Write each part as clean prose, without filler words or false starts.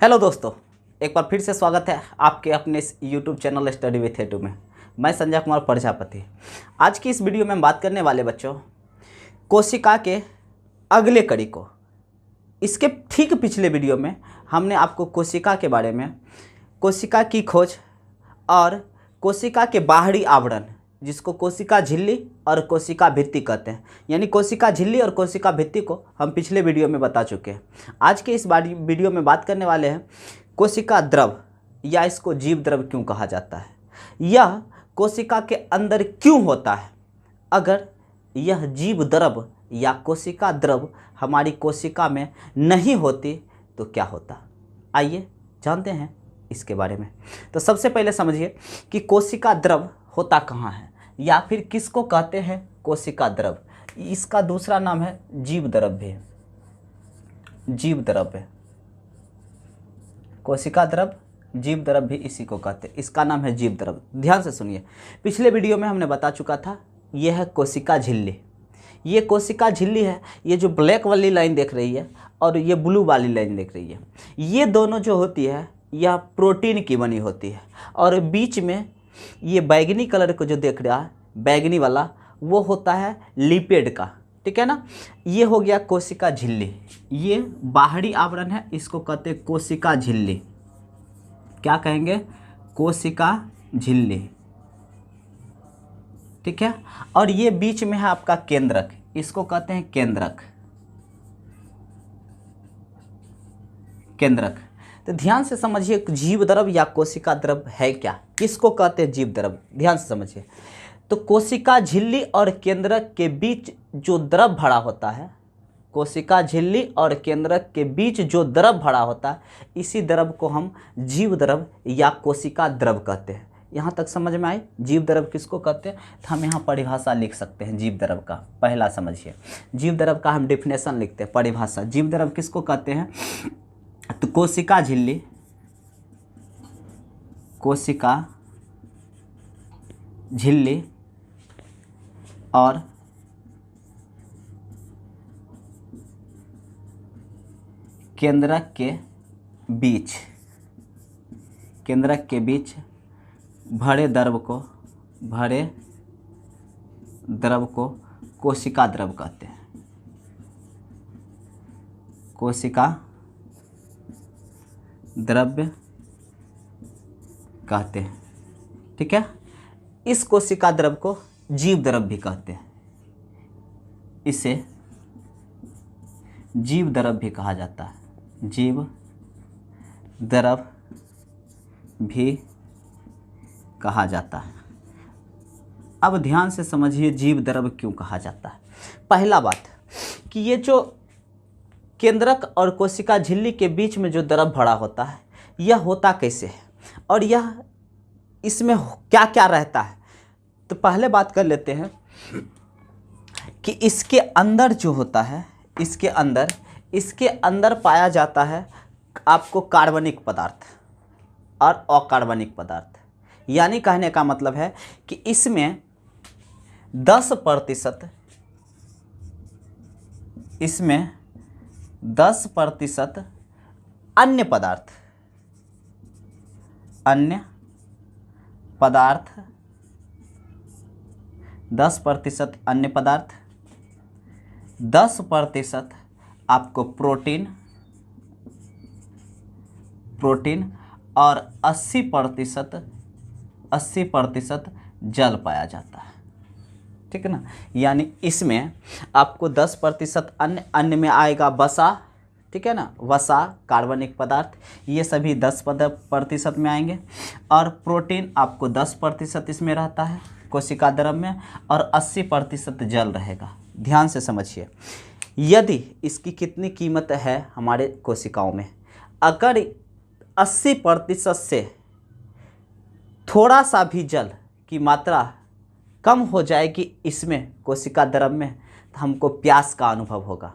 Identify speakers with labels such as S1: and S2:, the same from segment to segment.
S1: Hello दोस्तों, एक बार फिर से स्वागत है आपके अपने इस यूट्यूब चैनल स्टडी विथ हेतु में। मैं संजय कुमार प्रजापति। आज की इस वीडियो में हम बात करने वाले बच्चों कोशिका के अगले कड़ी को। इसके ठीक पिछले वीडियो में हमने आपको कोशिका के बारे में, कोशिका की खोज और कोशिका के बाहरी आवरण जिसको कोशिका झिल्ली और कोशिका भित्ति कहते हैं, यानी कोशिका झिल्ली और कोशिका भित्ति को हम पिछले वीडियो में बता चुके हैं। आज के इस वीडियो में बात करने वाले हैं कोशिका द्रव, या इसको जीव द्रव क्यों कहा जाता है, यह कोशिका के अंदर क्यों होता है। अगर यह जीव द्रव या कोशिका द्रव हमारी कोशिका में नहीं होती तो क्या होता, आइए जानते हैं इसके बारे में। तो सबसे पहले समझिए कि कोशिका द्रव होता कहाँ है, या फिर किसको कहते हैं कोशिका द्रव। इसका दूसरा नाम है जीव द्रव भी, जीव द्रव है। कोशिका द्रव, जीव द्रव भी इसी को कहते हैं, इसका नाम है जीव द्रव। ध्यान से सुनिए, पिछले वीडियो में हमने बता चुका था यह है कोशिका झिल्ली। ये कोशिका झिल्ली है, ये जो ब्लैक वाली लाइन देख रही है और ये ब्लू वाली लाइन देख रही है, ये दोनों जो होती है यह प्रोटीन की बनी होती है, और बीच में ये बैगनी कलर को जो देख रहा है, बैगनी वाला, वो होता है लिपिड का, ठीक है ना। ये हो गया कोशिका झिल्ली, ये बाहरी आवरण है, इसको कहते हैं कोशिका झिल्ली। क्या कहेंगे? कोशिका झिल्ली, ठीक है। और ये बीच में है आपका केंद्रक, इसको कहते हैं केंद्रक, केंद्रक। तो ध्यान से समझिए जीव द्रव या कोशिका द्रव है क्या, किसको कहते हैं जीव द्रव, ध्यान से समझिए। तो कोशिका झिल्ली और केंद्रक के बीच जो द्रव भरा होता है, कोशिका झिल्ली और केंद्रक के बीच जो द्रव भरा होता है, इसी द्रव को हम जीव द्रव या कोशिका द्रव कहते हैं। यहाँ तक समझ में आई जीव द्रव किसको कहते हैं। तो हम यहाँ परिभाषा लिख सकते हैं जीव द्रव का। पहला समझिए, जीव द्रव का हम डिफिनेशन लिखते हैं, परिभाषा। जीव द्रव किसको कहते हैं? तो कोशिका झिल्ली, कोशिका झिल्ली और केंद्रक के बीच, केंद्रक के बीच भरे द्रव को कोशिका द्रव कहते हैं, कोशिका द्रव्य कहते हैं, ठीक है। इस कोशिका द्रव को जीव द्रव भी कहते हैं, इसे जीव द्रव भी कहा जाता है, जीव द्रव भी कहा जाता है। अब ध्यान से समझिए जीव द्रव क्यों कहा जाता है। पहला बात कि ये जो केंद्रक और कोशिका झिल्ली के बीच में जो द्रव भरा होता है, यह होता कैसे है और यह इसमें क्या क्या रहता है। तो पहले बात कर लेते हैं कि इसके अंदर जो होता है, इसके अंदर पाया जाता है आपको कार्बनिक पदार्थ और अकार्बनिक पदार्थ। यानी कहने का मतलब है कि इसमें 10% अन्य पदार्थ, 10% अन्य पदार्थ, 10% आपको प्रोटीन और 80% जल पाया जाता है, ठीक है ना। यानी इसमें आपको 10% अन्य में आएगा वसा, ठीक है ना, वसा, कार्बनिक पदार्थ, ये सभी 10% में आएंगे, और प्रोटीन आपको 10% इसमें रहता है कोशिका द्रव में, और 80% जल रहेगा। ध्यान से समझिए, यदि इसकी कितनी कीमत है हमारे कोशिकाओं में, अगर 80% से थोड़ा सा भी जल की मात्रा कम हो जाएगी इसमें कोशिका द्रव में, तो हमको प्यास का अनुभव होगा।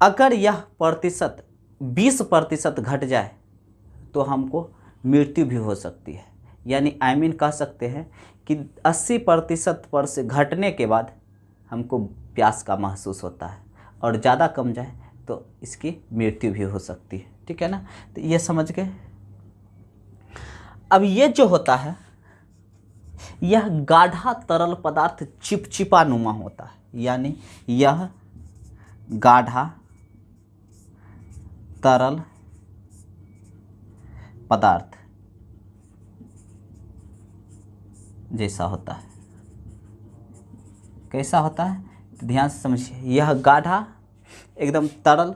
S1: अगर यह प्रतिशत 20% घट जाए तो हमको मृत्यु भी हो सकती है। यानी कह सकते हैं कि 80% पर से घटने के बाद हमको प्यास का महसूस होता है, और ज़्यादा कम जाए तो इसकी मृत्यु भी हो सकती है। ठीक है ना, तो ये समझ गए। अब ये जो होता है यह गाढ़ा तरल पदार्थ चिपचिपा नुमा होता है, यानी यह गाढ़ा तरल पदार्थ जैसा होता है। कैसा होता है, तो ध्यान से समझिए। यह गाढ़ा एकदम तरल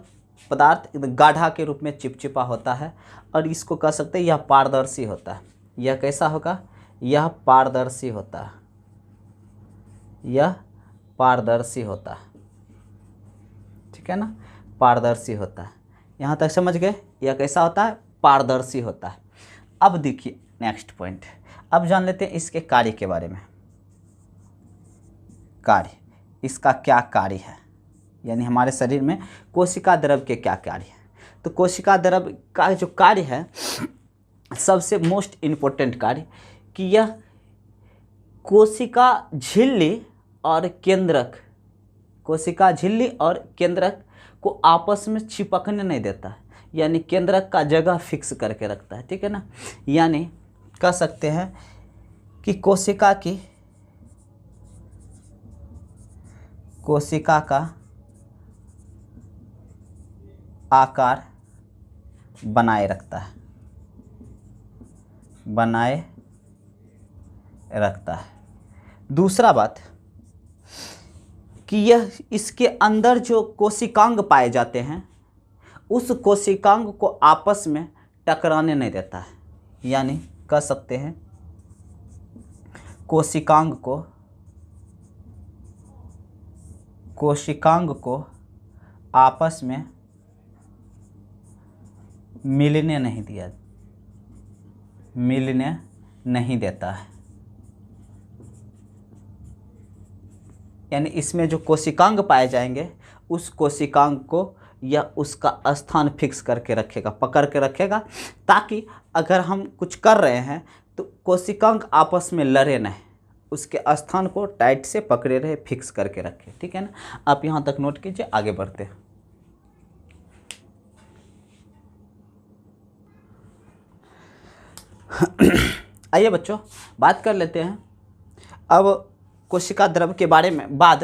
S1: पदार्थ एकदम गाढ़ा के रूप में चिपचिपा होता है, और इसको कह सकते हैं यह पारदर्शी होता है। यह कैसा होगा, यह पारदर्शी होता है, यह पारदर्शी होता है। ठीक है ना, पारदर्शी होता है। यहाँ तक समझ गए, यह कैसा होता है, पारदर्शी होता है। अब देखिए नेक्स्ट पॉइंट, अब जान लेते हैं इसके कार्य के बारे में। कार्य, इसका क्या कार्य है, यानी हमारे शरीर में कोशिका द्रव के क्या कार्य है। तो कोशिका द्रव का जो कार्य है, सबसे मोस्ट इम्पोर्टेंट कार्य कि यह कोशिका झिल्ली और केंद्रक, कोशिका झिल्ली और केंद्रक को आपस में चिपकने नहीं देता है, यानी केंद्रक का जगह फिक्स करके रखता है। ठीक है ना, यानी कह सकते हैं कि कोशिका का आकार बनाए रखता है, बनाए रखता है। दूसरा बात कि यह इसके अंदर जो कोशिकांग पाए जाते हैं उस कोशिकांग को आपस में टकराने नहीं देता है, यानी कह सकते हैं कोशिकांग को आपस में मिलने नहीं देता है। यानी इसमें जो कोशिकांग पाए जाएंगे उस कोशिकांग को या उसका स्थान फिक्स करके रखेगा, पकड़ के रखेगा, ताकि अगर हम कुछ कर रहे हैं तो कोशिकांग आपस में लड़े नहीं, उसके स्थान को टाइट से पकड़े रहे, फिक्स करके रखे। ठीक है ना, आप यहाँ तक नोट कीजिए, आगे बढ़ते हैं। आइए बच्चों, बात कर लेते हैं अब कोशिका द्रव के बारे में। बाद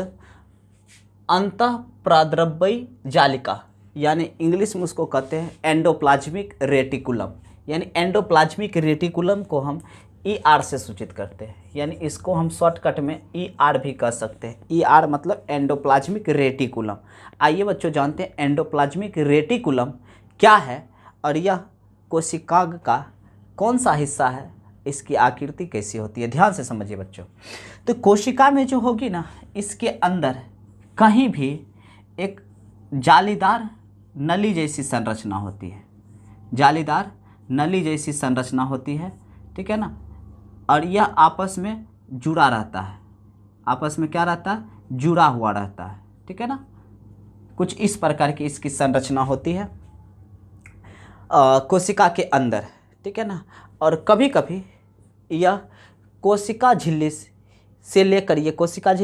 S1: अंतःप्राद्रव्यी जालिका, यानी इंग्लिश में उसको कहते हैं एंडोप्लाज्मिक रेटिकुलम, यानी एंडोप्लाज्मिक रेटिकुलम को हम ER से सूचित करते हैं, यानी इसको हम शॉर्टकट में ER भी कह सकते हैं। ER मतलब एंडोप्लाज्मिक रेटिकुलम। आइए बच्चों जानते हैं एंडोप्लाज्मिक रेटिकुलम क्या है और यह कोशिकांग का कौन सा हिस्सा है, इसकी आकृति कैसी होती है। ध्यान से समझिए बच्चों। तो कोशिका में जो होगी ना, इसके अंदर कहीं भी एक जालीदार नली जैसी संरचना होती है, जालीदार नली जैसी संरचना होती है। ठीक है ना, और यह आपस में जुड़ा रहता है, आपस में क्या रहता है, जुड़ा हुआ रहता है। ठीक है ना, कुछ इस प्रकार की इसकी संरचना होती है कोशिका के अंदर। ठीक है ना, और कभी कभी यह कोशिका झिल्ली से लेकर, ये कोशिका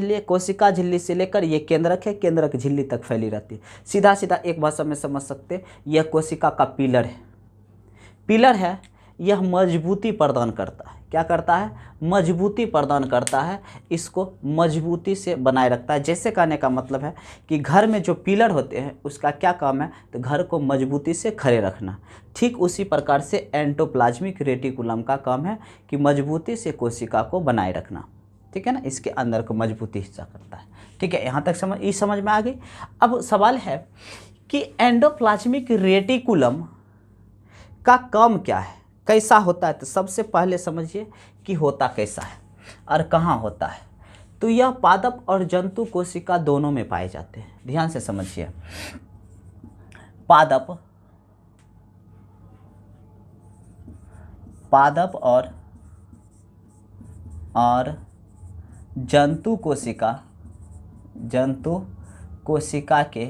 S1: झिल्ली से लेकर ये केंद्रक है, केंद्रक झिल्ली तक फैली रहती है। सीधा सीधा एक भाषा में समझ सकते हैं, यह कोशिका का पिलर है। पिलर है, यह मजबूती प्रदान करता है। क्या करता है, मजबूती प्रदान करता है, इसको मजबूती से बनाए रखता है। जैसे कहने का मतलब है कि घर में जो पिलर होते हैं उसका क्या काम है, तो घर को मजबूती से खड़े रखना। ठीक उसी प्रकार से एंडोप्लाज्मिक रेटिकुलम का काम है कि मजबूती से कोशिका को बनाए रखना। ठीक है ना, इसके अंदर को मजबूती हिस्सा करता है। ठीक है, यहाँ तक समझ में आ गई। अब सवाल है कि एंडोप्लाज्मिक रेटिकुलम का काम क्या है, कैसा होता है। तो सबसे पहले समझिए कि होता कैसा है और कहाँ होता है। तो यह पादप और जंतु कोशिका दोनों में पाए जाते हैं। ध्यान से समझिए, पादप और जंतु कोशिका के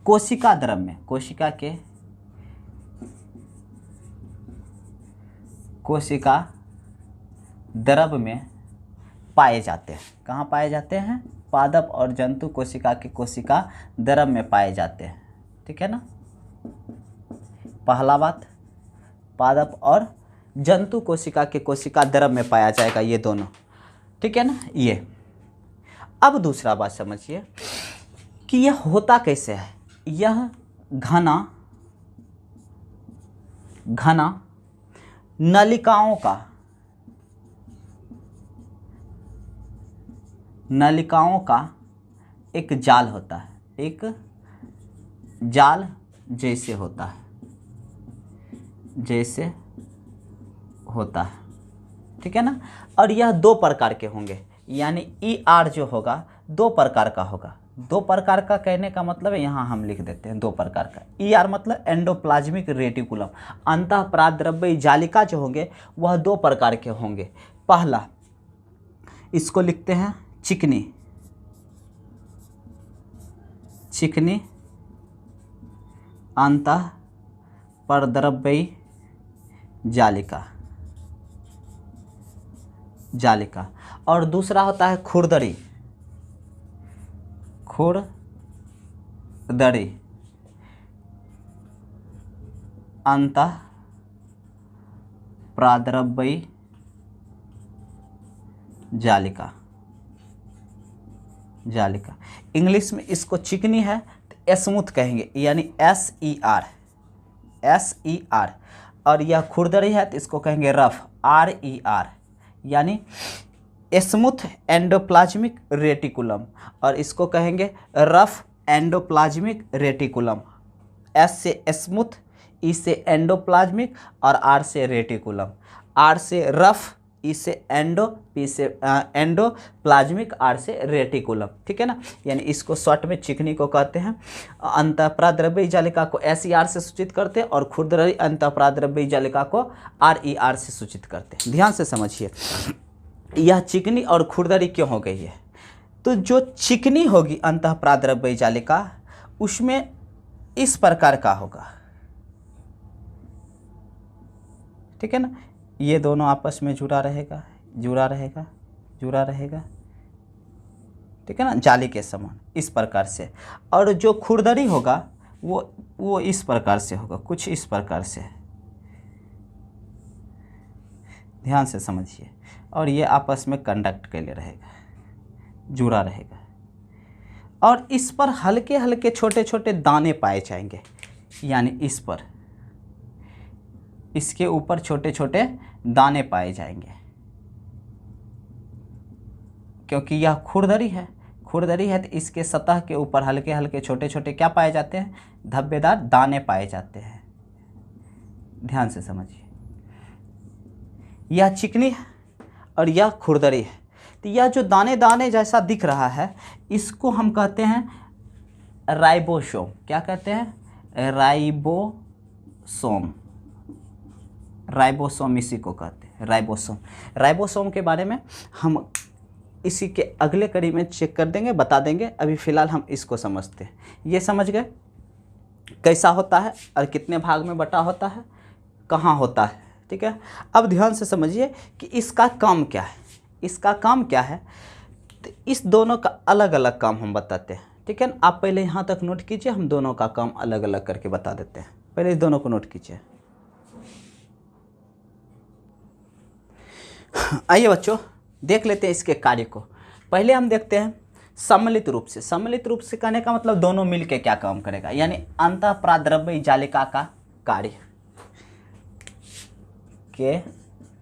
S1: कोशिका द्रव में, कोशिका द्रव में पाए जाते हैं। कहाँ पाए जाते हैं, पादप और जंतु कोशिका के कोशिका द्रव में पाए जाते हैं। ठीक है ना। पहला बात, पादप और जंतु कोशिका के कोशिका द्रव में पाया जाएगा ये दोनों, ठीक है ना ये। अब दूसरा बात समझिए कि यह होता कैसे है। यह घना नलिकाओं का एक जाल होता है, एक जाल जैसे होता है, ठीक है ना। और यह दो प्रकार के होंगे, यानी ER जो होगा दो प्रकार का होगा। दो प्रकार का कहने का मतलब है, यहाँ हम लिख देते हैं दो प्रकार का। ER मतलब एंडोप्लाज्मिक रेटिकुलम, अंतः प्राद्रव्य जालिका जो होंगे वह दो प्रकार के होंगे। पहला, इसको लिखते हैं चिकनी अंतः प्राद्रव्य जालिका, और दूसरा होता है खुरदरी अंतः प्राद्रव्य जालिका। इंग्लिश में इसको चिकनी है तो स्मूथ कहेंगे, यानी SER, और यह खुरदरी है तो इसको कहेंगे रफ, RER, यानी स्मूथ एंडोप्लाज्मिक रेटिकुलम, और इसको कहेंगे रफ एंडोप्लाज्मिक रेटिकुलम। S से स्मूथ, E से एंडोप्लाज्मिक और R से रेटिकुलम। R से रफ, E से एंडो, P से एंडोप्लाज्मिक, R से रेटिकुलम, ठीक है ना। यानी इसको शॉर्ट में चिकनी को कहते हैं। अंतःप्राद्रव्य जालिका को SER से सूचित करते हैं और खुरदरी अंतःप्राद्रव्य जालिका को RER से सूचित करते हैं। ध्यान से समझिए, यह चिकनी और खुरदरी क्यों हो गई है। तो जो चिकनी होगी अंतःप्राद्रव्य जालिका, उसमें इस प्रकार का होगा, ठीक है ना। ये दोनों आपस में जुड़ा रहेगा, ठीक है ना, जाली के समान इस प्रकार से। और जो खुरदरी होगा वो इस प्रकार से होगा, कुछ इस प्रकार से, ध्यान से समझिए। और ये आपस में कंडक्ट के लिए रहेगा, जुड़ा रहेगा, और इस पर हल्के हल्के छोटे छोटे दाने पाए जाएंगे, यानी इस पर, इसके ऊपर छोटे छोटे दाने पाए जाएंगे, क्योंकि यह खुरदरी है तो इसके सतह के ऊपर हल्के हल्के छोटे छोटे क्या पाए जाते हैं, धब्बेदार दाने पाए जाते हैं। ध्यान से समझिए, यह चिकनी है और यह खुरदरी है। तो यह जो दाने दाने जैसा दिख रहा है, इसको हम कहते हैं राइबोसोम। क्या कहते हैं, राइबोसोम, इसी को कहते हैं राइबोसोम के बारे में हम इसी के अगले कड़ी में चेक कर देंगे, बता देंगे। अभी फ़िलहाल हम इसको समझते हैं। ये समझ गए कैसा होता है और कितने भाग में बटा होता है, कहाँ होता है, ठीक है। अब ध्यान से समझिए कि इसका काम क्या है। तो इस दोनों का अलग अलग काम हम बताते हैं, ठीक है ना। आप पहले यहाँ तक नोट कीजिए, हम दोनों का काम अलग अलग करके बता देते हैं। पहले इस दोनों को नोट कीजिए। आइए बच्चों, देख लेते हैं इसके कार्य को। पहले हम देखते हैं सम्मिलित रूप से कहने का मतलब दोनों मिलके क्या काम करेगा, यानी अंतःप्राद्रव्य जालिका का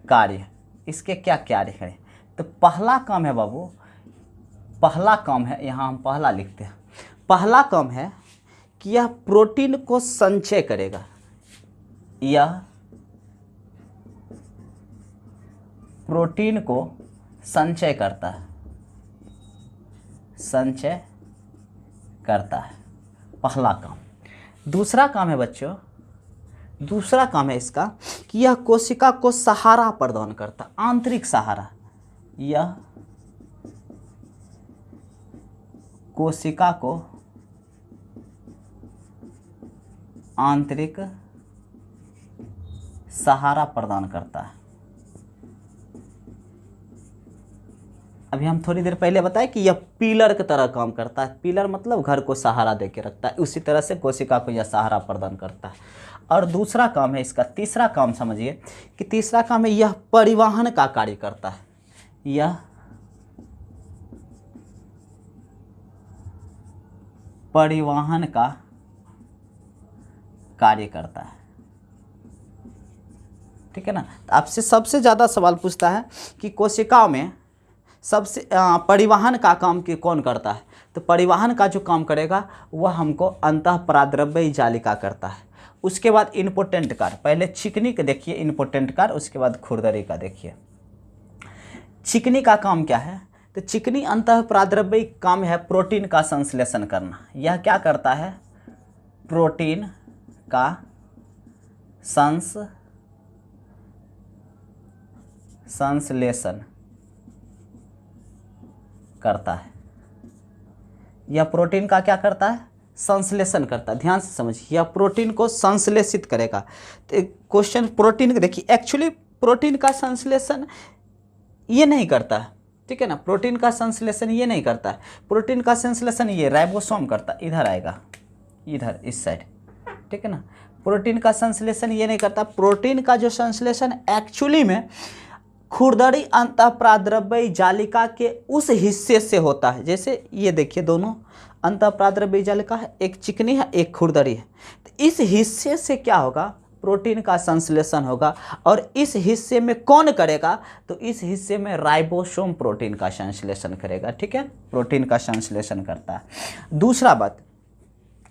S1: कार्य इसके क्या कार्य करें। तो पहला काम है बाबू, यहाँ हम पहला लिखते हैं। पहला काम है कि यह प्रोटीन को संचय करेगा, यह प्रोटीन को संचय करता है, पहला काम। दूसरा काम है बच्चों, इसका कि यह कोशिका को सहारा प्रदान करता, आंतरिक सहारा। यह कोशिका को आंतरिक सहारा प्रदान करता है। अभी हम थोड़ी देर पहले बताए कि यह पिलर की तरह काम करता है। पिलर मतलब घर को सहारा दे के रखता है, उसी तरह से कोशिका को यह सहारा प्रदान करता है। और दूसरा काम है इसका, तीसरा काम समझिए कि तीसरा काम है यह परिवहन का कार्य करता है। यह परिवहन का कार्य करता है, ठीक है ना। तो आपसे सबसे ज़्यादा सवाल पूछता है कि कोशिकाओं में सबसे परिवहन का काम कौन करता है, तो परिवहन का जो काम करेगा वह हमको अंतःप्राद्रव्य जालिका करता है। उसके बाद इम्पोर्टेंट कार्य, पहले चिकनी का देखिए इम्पोर्टेंट कार्य, उसके बाद खुरदरी का देखिए। चिकनी का काम क्या है, तो चिकनी अंतःप्राद्रव्य काम है प्रोटीन का संश्लेषण करना। यह क्या करता है, प्रोटीन का संश्लेषण करता है। यह प्रोटीन का क्या करता है, संश्लेषण करता है। ध्यान से समझिए, यह प्रोटीन को संश्लेषित करेगा। तो क्वेश्चन प्रोटीन देखिए, एक्चुअली प्रोटीन का संश्लेषण ये नहीं करता है, ठीक है ना। प्रोटीन का संश्लेषण ये नहीं करता है, प्रोटीन का संश्लेषण ये राइबोसोम करता है। इधर आएगा, इधर इस साइड, ठीक है ना। प्रोटीन का संश्लेषण ये नहीं करता। प्रोटीन का जो संश्लेषण एक्चुअली में खुरदरी अंतःप्राद्रव्य जालिका के उस हिस्से से होता है। जैसे ये देखिए दोनों अंतःप्राद्रव्य जालिका है, एक चिकनी है एक खुरदरी है। तो इस हिस्से से क्या होगा, प्रोटीन का संश्लेषण होगा। और इस हिस्से में कौन करेगा, तो इस हिस्से में राइबोसोम प्रोटीन का संश्लेषण करेगा, ठीक है। प्रोटीन का संश्लेषण करता है। दूसरा बात,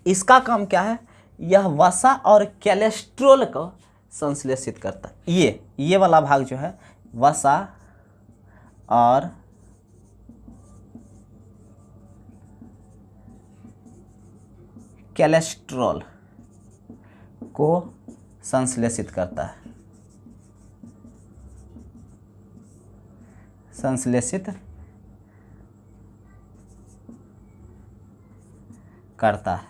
S1: इसका काम क्या है, यह वसा और कोलेस्ट्रॉल को संश्लेषित करता है। ये वाला भाग जो है वसा और कोलेस्ट्रॉल को संश्लेषित करता है, संश्लेषित करता है,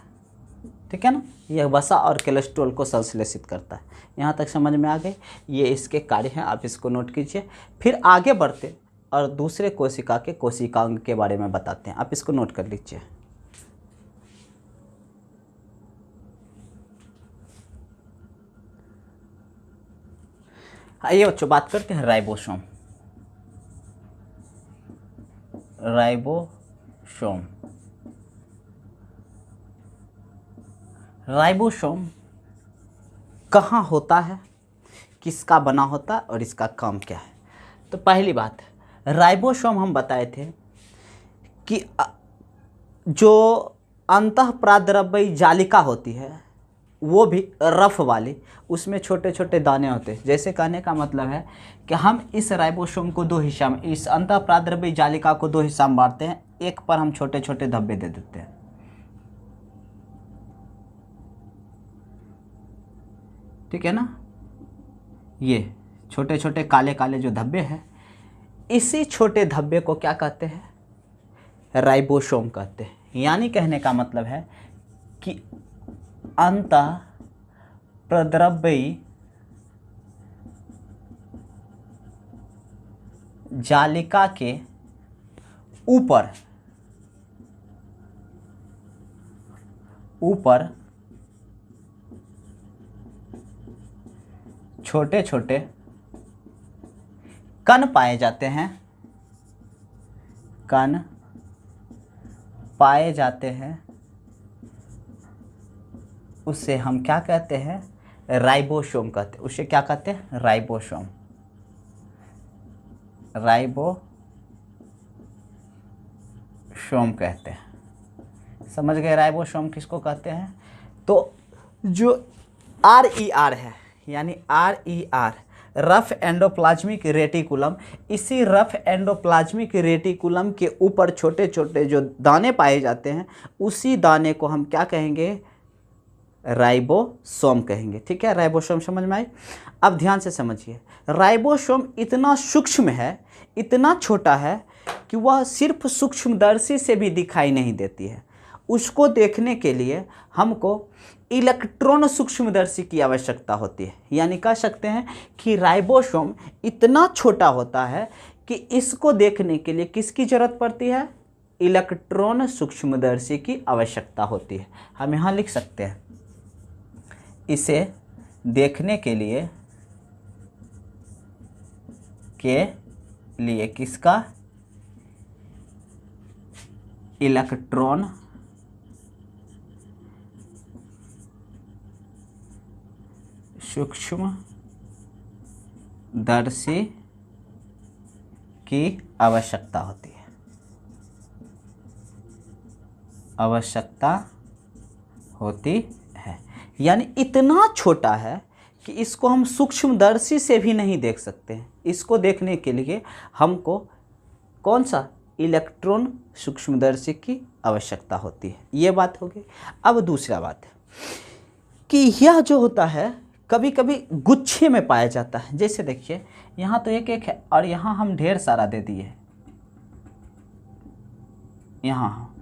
S1: ठीक है ना। यह वसा और कोलेस्ट्रॉल को संश्लेषित करता है। यहाँ तक समझ में आ गई, ये इसके कार्य हैं, आप इसको नोट कीजिए। फिर आगे बढ़ते और दूसरे कोशिका के कोशिकांग के बारे में बताते हैं, आप इसको नोट कर लीजिए। आइए बच्चों बात करते हैं राइबोसोम। राइबोसोम कहाँ होता है, किसका बना होता है और इसका काम क्या है। तो पहली बात, राइबोसोम हम बताए थे कि जो अंतःप्राद्रव्य जालिका होती है वो भी रफ वाली, उसमें छोटे छोटे दाने होते हैं। जैसे कहने का मतलब है कि हम इस राइबोसोम को दो हिस्सा में, इस अंतःप्राद्रव्य जालिका को दो हिस्सा में बांटते हैं। एक पर हम छोटे छोटे धब्बे दे देते हैं, ठीक है ना। ये छोटे छोटे काले काले जो धब्बे हैं, इसी छोटे धब्बे को क्या कहते हैं, राइबोसोम कहते हैं। यानी कहने का मतलब है कि अंतःप्राद्रव्य जालिका के ऊपर छोटे छोटे कण पाए जाते हैं, कण पाए जाते हैं। उसे हम क्या कहते हैं, राइबोसोम कहते हैं। उसे क्या कहते हैं, राइबोसोम। राइबोसोम कहते हैं। समझ गए राइबोसोम किसको कहते हैं। तो जो RER है, यानी RER रफ एंडोप्लाज्मिक रेटिकुलम, इसी रफ एंडोप्लाज्मिक रेटिकुलम के ऊपर छोटे छोटे जो दाने पाए जाते हैं, उसी दाने को हम क्या कहेंगे, राइबोसोम कहेंगे, ठीक है। राइबोसोम समझ में आई। अब ध्यान से समझिए, राइबोसोम इतना सूक्ष्म है, इतना छोटा है कि वह सिर्फ सूक्ष्मदर्शी से भी दिखाई नहीं देती है। उसको देखने के लिए हमको इलेक्ट्रॉन सूक्ष्मदर्शी की आवश्यकता होती है। यानी कह सकते हैं कि राइबोसोम इतना छोटा होता है कि इसको देखने के लिए किसकी ज़रूरत पड़ती है? इलेक्ट्रॉन सूक्ष्मदर्शी की आवश्यकता होती है। हम यहाँ लिख सकते हैं, इसे देखने के लिए किसका? इलेक्ट्रॉन सूक्ष्मदर्शी की आवश्यकता होती है। यानी इतना छोटा है कि इसको हम सूक्ष्मदर्शी से भी नहीं देख सकते हैं। इसको देखने के लिए हमको कौन सा? इलेक्ट्रॉन सूक्ष्मदर्शी की आवश्यकता होती है। ये बात होगी। अब दूसरा बात है कि यह जो होता है कभी कभी गुच्छे में पाया जाता है। जैसे देखिए यहाँ तो एक एक है और यहाँ हम ढेर सारा दे दिए यहाँ,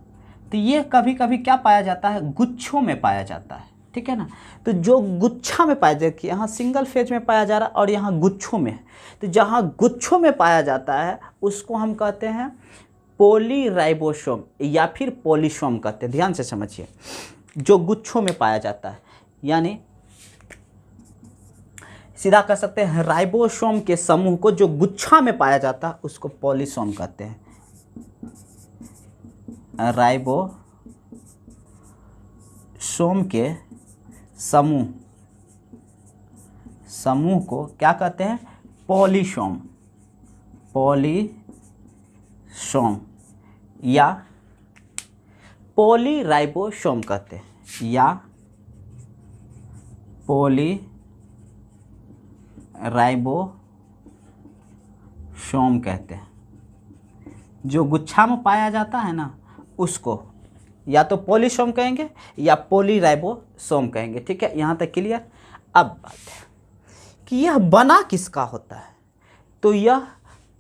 S1: तो ये कभी कभी क्या पाया जाता है? गुच्छों में पाया जाता है, ठीक है ना। तो जो गुच्छा में पाया जाता है, यहाँ सिंगल फेज में पाया जा रहा है और यहाँ गुच्छों में, तो जहाँ गुच्छों में पाया जाता है उसको हम कहते हैं पॉलीराइबोसोम या फिर पॉलीसोम कहते हैं। ध्यान से समझिए, जो गुच्छों में पाया जाता है, यानी सीधा कह सकते हैं राइबोसोम के समूह को जो गुच्छा में पाया जाता है उसको पॉलीसोम कहते हैं। राइबोसोम के समूह को क्या कहते हैं? पॉलीसोम या पॉलीराइबोसोम कहते हैं, या पॉलीराइबोसोम कहते हैं। जो गुच्छा में पाया जाता है ना उसको या तो पॉलीसोम कहेंगे या पॉलीराइबोसोम कहेंगे, ठीक है। यहाँ तक क्लियर। अब बात है कि यह बना किसका होता है? तो यह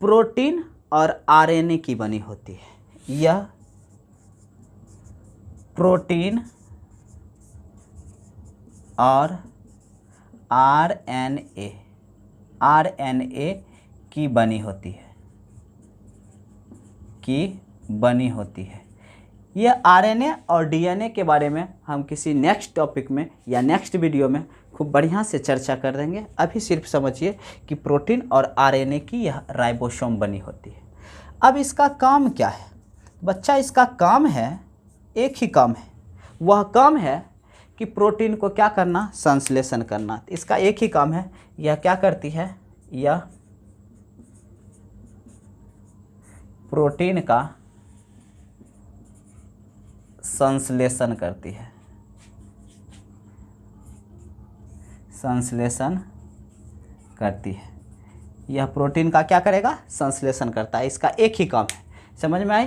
S1: प्रोटीन और आरएनए की बनी होती है। यह प्रोटीन और आरएनए की बनी होती है। यह आरएनए और डीएनए के बारे में हम किसी नेक्स्ट टॉपिक में या नेक्स्ट वीडियो में खूब बढ़िया से चर्चा कर देंगे। अभी सिर्फ समझिए कि प्रोटीन और आरएनए की यह राइबोसोम बनी होती है। अब इसका काम क्या है बच्चा? इसका काम है, एक ही काम है। वह काम है कि प्रोटीन को क्या करना? संश्लेषण करना। इसका एक ही काम है। यह क्या करती है? यह प्रोटीन का संश्लेषण करती है। यह प्रोटीन का क्या करेगा? संश्लेषण करता है। इसका एक ही काम है। समझ में आई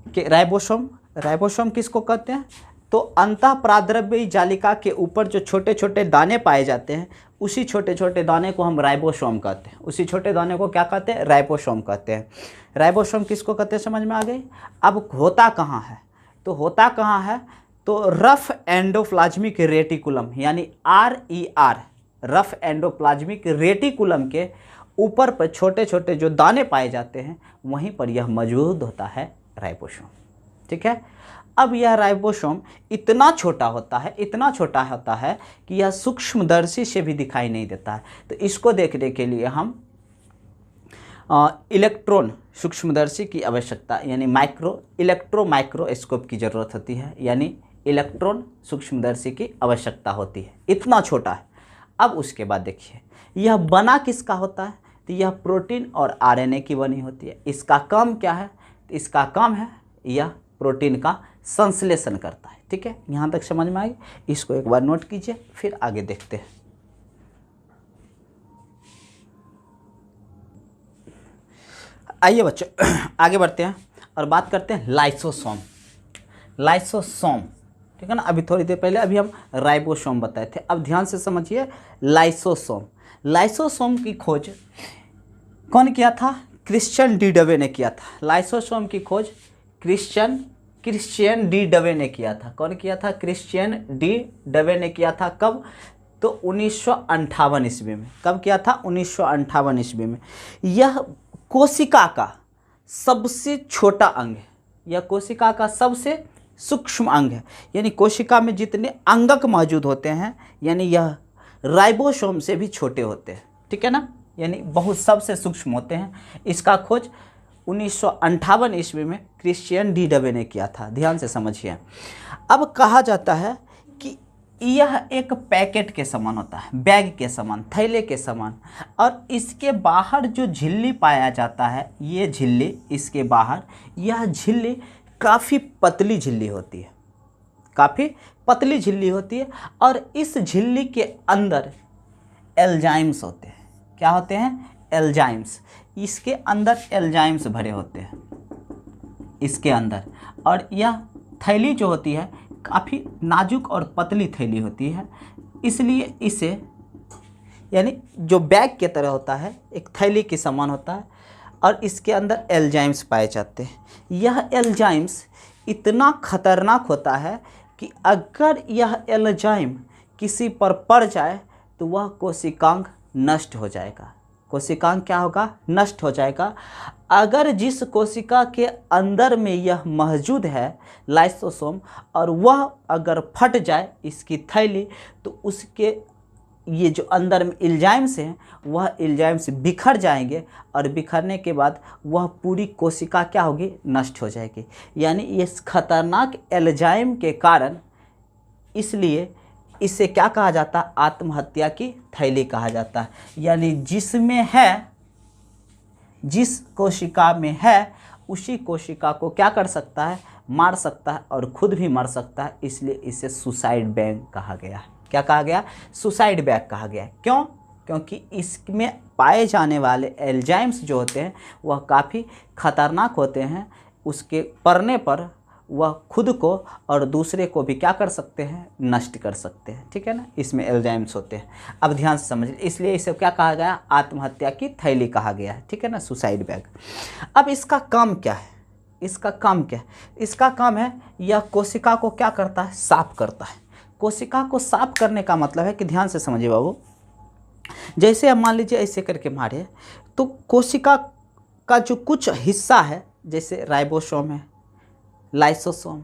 S1: कि राइबोसोम किसको कहते हैं? तो अंतःप्राद्रव्य जालिका के ऊपर जो छोटे छोटे दाने पाए जाते हैं उसी छोटे छोटे दाने को हम राइबोसोम कहते हैं। उसी छोटे दाने को क्या कहते हैं? राइबोसोम कहते हैं। राइबोसोम किसको कहते हैं? समझ में आ गई। अब होता कहाँ है? तो रफ एंडोप्लाज्मिक रेटिकुलम यानी RER, रफ एंडोप्लाज्मिक रेटिकुलम के ऊपर पर छोटे छोटे जो दाने पाए जाते हैं वहीं पर यह मौजूद होता है राइबोसोम, ठीक है। अब यह राइबोसोम इतना छोटा होता है कि यह सूक्ष्मदर्शी से भी दिखाई नहीं देता है। तो इसको देखने के लिए हम इलेक्ट्रॉन सूक्ष्मदर्शी की आवश्यकता यानी माइक्रोस्कोप की ज़रूरत होती है, यानी इलेक्ट्रॉन सूक्ष्मदर्शी की आवश्यकता होती है। इतना छोटा है। अब उसके बाद देखिए यह बना किसका होता है? तो यह प्रोटीन और आरएनए की बनी होती है। इसका काम क्या है? तो इसका काम है यह प्रोटीन का संश्लेषण करता है, ठीक है। यहाँ तक समझ में आई। इसको एक बार नोट कीजिए, फिर आगे देखते हैं। आइए बच्चों आगे बढ़ते हैं और बात करते हैं लाइसोसोम, ठीक है ना। अभी थोड़ी देर पहले अभी हम राइबोसोम बताए थे। अब ध्यान से समझिए लाइसोसोम की खोज कौन किया था? क्रिश्चियन डी डवे ने किया था। लाइसोसोम की खोज क्रिश्चियन डी डवे ने किया था। कौन किया था? क्रिश्चियन डी डवे ने किया था। कब? तो 1958 ईस्वी में। कब किया था? 1958 ईस्वी में। यह कोशिका का सबसे छोटा अंग है, यह कोशिका का सबसे सूक्ष्म अंग है। यानी कोशिका में जितने अंगक मौजूद होते हैं यानी यह राइबोसोम से भी छोटे होते हैं, ठीक है ना, यानी बहुत सबसे सूक्ष्म होते हैं। इसका खोज 1958 ईस्वी में क्रिश्चियन डी डबे ने किया था, ध्यान से समझिए। अब कहा जाता है कि यह एक पैकेट के समान होता है, बैग के समान, थैले के समान, और इसके बाहर जो झिल्ली पाया जाता है, ये झिल्ली इसके बाहर, यह झिल्ली काफ़ी पतली झिल्ली होती है, काफ़ी पतली झिल्ली होती है। और इस झिल्ली के अंदर एंजाइम्स होते हैं। क्या होते हैं? एंजाइम्स। इसके अंदर एंजाइम्स भरे होते हैं इसके अंदर। और यह थैली जो होती है काफ़ी नाजुक और पतली थैली होती है, इसलिए इसे यानी जो बैग की तरह होता है, एक थैली के समान होता है, और इसके अंदर एंजाइम्स पाए जाते हैं। यह एंजाइम्स इतना खतरनाक होता है कि अगर यह एंजाइम किसी पर पड़ जाए तो वह कोशिकांग नष्ट हो जाएगा। कोशिकांग क्या होगा? नष्ट हो जाएगा। अगर जिस कोशिका के अंदर में यह मौजूद है लाइसोसोम, और वह अगर फट जाए इसकी थैली, तो उसके ये जो अंदर में एंजाइम्स हैं वह एंजाइम्स बिखर जाएंगे, और बिखरने के बाद वह पूरी कोशिका क्या होगी? नष्ट हो जाएगी। यानी इस खतरनाक एंजाइम के कारण, इसलिए इसे क्या कहा जाता है? आत्महत्या की थैली कहा जाता है। यानी जिसमें है, जिस कोशिका में है उसी कोशिका को क्या कर सकता है? मार सकता है, और खुद भी मर सकता है। इसलिए इसे सुसाइड बैग कहा गया है। क्या कहा गया? सुसाइड बैग कहा गया है। क्यों? क्योंकि इसमें पाए जाने वाले एंजाइम्स जो होते हैं वह काफ़ी खतरनाक होते हैं। उसके पड़ने पर वह खुद को और दूसरे को भी क्या कर सकते हैं? नष्ट कर सकते हैं, ठीक है ना। इसमें एंजाइम्स होते हैं। अब ध्यान से समझिए, इसलिए इसे क्या कहा गया? आत्महत्या की थैली कहा गया है, ठीक है ना, सुसाइड बैग। अब इसका काम क्या है? इसका काम क्या है? इसका काम है, यह कोशिका को क्या करता है? साफ करता है। कोशिका को साफ करने का मतलब है कि, ध्यान से समझिए बाबू, जैसे अब मान लीजिए ऐसे करके मारे, तो कोशिका का जो कुछ हिस्सा है, जैसे राइबोसोम है, लाइसोसोम,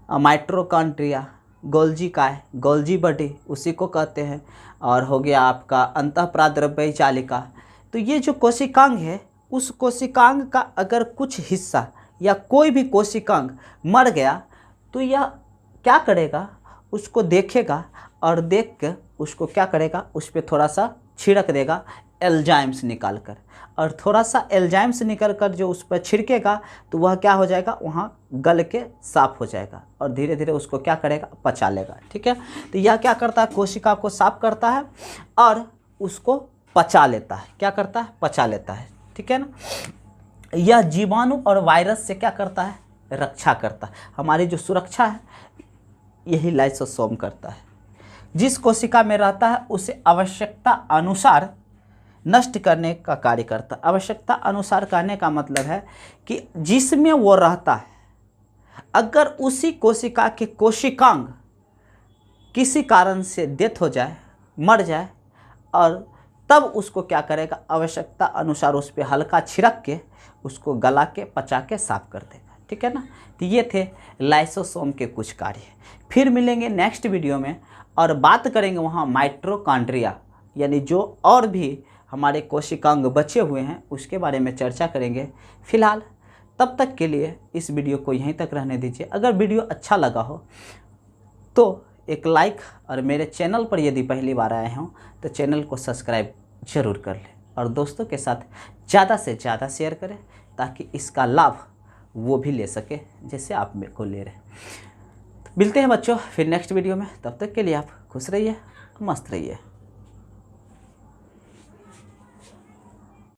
S1: माइटोकॉन्ड्रिया, गोल्जी काय, गोल्जी बॉडी उसी को कहते हैं, और हो गया आपका अंतःप्राद्रव्य जालिका। तो ये जो कोशिकांग है, उस कोशिकांग का अगर कुछ हिस्सा या कोई भी कोशिकांग मर गया तो यह क्या करेगा? उसको देखेगा, और देख कर उसको क्या करेगा? उस पर थोड़ा सा छिड़क देगा एंजाइम्स निकाल कर, और थोड़ा सा एंजाइम्स निकल कर जो उस पर छिड़केगा तो वह क्या हो जाएगा? वहाँ गल के साफ़ हो जाएगा, और धीरे धीरे उसको क्या करेगा? पचा लेगा, ठीक है। तो यह क्या करता है? कोशिका को साफ करता है और उसको पचा लेता है। क्या करता है? पचा लेता है, ठीक है ना। यह जीवाणु और वायरस से क्या करता है? रक्षा करता है। हमारी जो सुरक्षा है यही लाइसोसोम करता है। जिस कोशिका में रहता है उसे आवश्यकता अनुसार नष्ट करने का कार्य करता है। आवश्यकता अनुसार कहने का मतलब है कि जिसमें वो रहता है, अगर उसी कोशिका के कोशिकांग किसी कारण से डेथ हो जाए, मर जाए, और तब उसको क्या करेगा? आवश्यकता अनुसार उस पर हल्का छिड़क के उसको गला के पचा के साफ कर देगा, ठीक है ना। तो ये थे लाइसोसोम के कुछ कार्य। फिर मिलेंगे नेक्स्ट वीडियो में और बात करेंगे वहाँ माइटोकॉन्ड्रिया, यानी जो और भी हमारे कोशिकांग बचे हुए हैं उसके बारे में चर्चा करेंगे। फिलहाल तब तक के लिए इस वीडियो को यहीं तक रहने दीजिए। अगर वीडियो अच्छा लगा हो तो एक लाइक, और मेरे चैनल पर यदि पहली बार आए हों तो चैनल को सब्सक्राइब जरूर कर लें, और दोस्तों के साथ ज़्यादा से ज़्यादा शेयर करें ताकि इसका लाभ वो भी ले सके जैसे आप मेरे को ले रहे हैं। मिलते हैं बच्चों फिर नेक्स्ट वीडियो में। तब तक के लिए आप खुश रहिए, मस्त रहिए।